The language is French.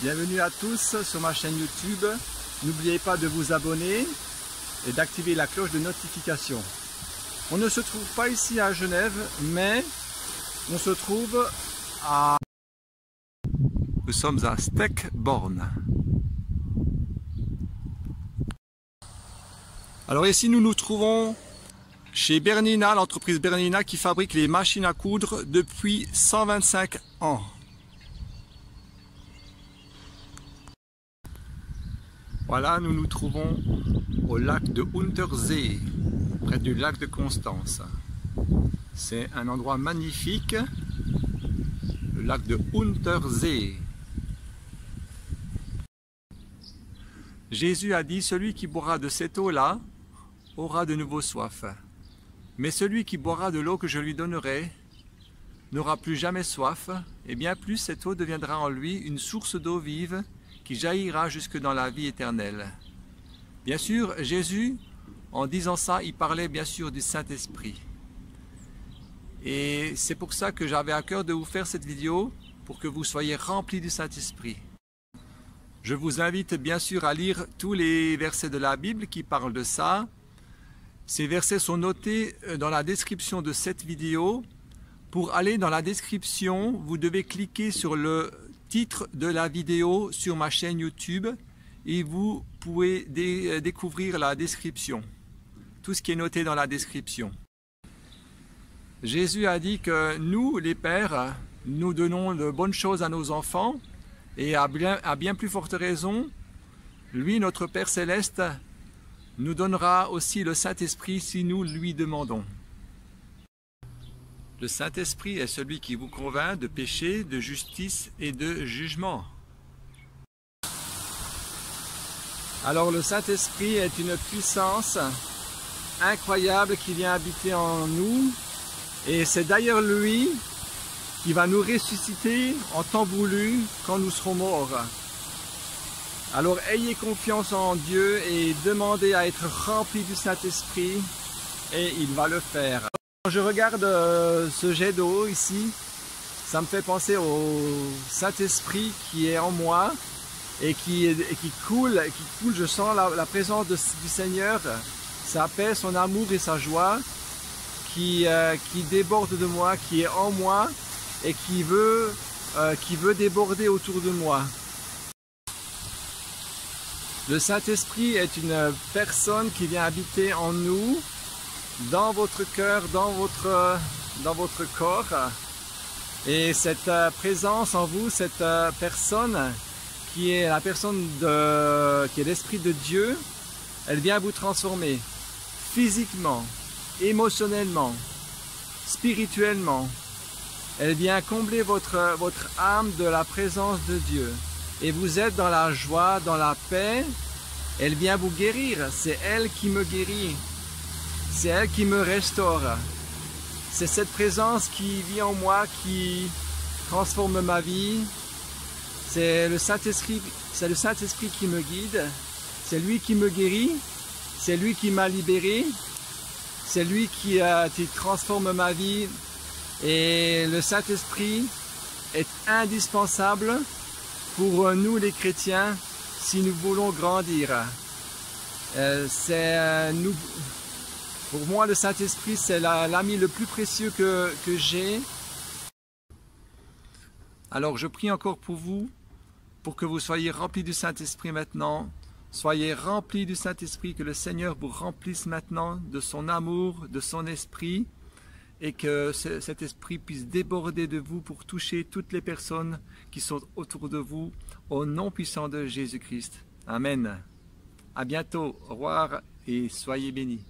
Bienvenue à tous sur ma chaîne YouTube. N'oubliez pas de vous abonner et d'activer la cloche de notification. On ne se trouve pas ici à Genève, mais on se trouve à... Nous sommes à Steckborn. Alors ici nous nous trouvons chez Bernina, l'entreprise Bernina qui fabrique les machines à coudre depuis 125 ans. Voilà, nous nous trouvons au lac de Untersee, près du lac de Constance. C'est un endroit magnifique, le lac de Untersee. Jésus a dit, celui qui boira de cette eau-là aura de nouveau soif. Mais celui qui boira de l'eau que je lui donnerai n'aura plus jamais soif, et bien plus cette eau deviendra en lui une source d'eau vive qui jaillira jusque dans la vie éternelle. Bien sûr, Jésus, en disant ça, il parlait bien sûr du Saint-Esprit. Et c'est pour ça que j'avais à cœur de vous faire cette vidéo, pour que vous soyez remplis du Saint-Esprit. Je vous invite bien sûr à lire tous les versets de la Bible qui parlent de ça. Ces versets sont notés dans la description de cette vidéo. Pour aller dans la description, vous devez cliquer sur le titre de la vidéo sur ma chaîne YouTube et vous pouvez découvrir la description, tout ce qui est noté dans la description. Jésus a dit que nous, les pères, nous donnons de bonnes choses à nos enfants et à bien plus forte raison, lui, notre Père Céleste, nous donnera aussi le Saint-Esprit si nous lui demandons. Le Saint-Esprit est celui qui vous convainc de péché, de justice et de jugement. Alors le Saint-Esprit est une puissance incroyable qui vient habiter en nous. Et c'est d'ailleurs lui qui va nous ressusciter en temps voulu quand nous serons morts. Alors ayez confiance en Dieu et demandez à être rempli du Saint-Esprit et il va le faire. Quand je regarde ce jet d'eau ici, ça me fait penser au Saint-Esprit qui est en moi et qui coule, je sens la présence du Seigneur, sa paix, son amour et sa joie qui déborde de moi, qui est en moi et qui veut déborder autour de moi. Le Saint-Esprit est une personne qui vient habiter en nous, dans votre cœur, dans votre corps. Et cette présence en vous, cette personne qui est la personne qui est l'Esprit de Dieu, elle vient vous transformer physiquement, émotionnellement, spirituellement. Elle vient combler votre âme de la présence de Dieu. Et vous êtes dans la joie, dans la paix. Elle vient vous guérir. C'est elle qui me guérit. C'est elle qui me restaure. C'est cette présence qui vit en moi, qui transforme ma vie. C'est le Saint-Esprit qui me guide. C'est lui qui me guérit. C'est lui qui m'a libéré. C'est lui qui transforme ma vie. Et le Saint-Esprit est indispensable pour nous les chrétiens si nous voulons grandir. Pour moi, le Saint-Esprit, c'est l'ami le plus précieux que j'ai. Alors, je prie encore pour vous, pour que vous soyez remplis du Saint-Esprit maintenant. Soyez remplis du Saint-Esprit, que le Seigneur vous remplisse maintenant de son amour, de son esprit, et que cet esprit puisse déborder de vous pour toucher toutes les personnes qui sont autour de vous, au nom puissant de Jésus-Christ. Amen. À bientôt. Au revoir et soyez bénis.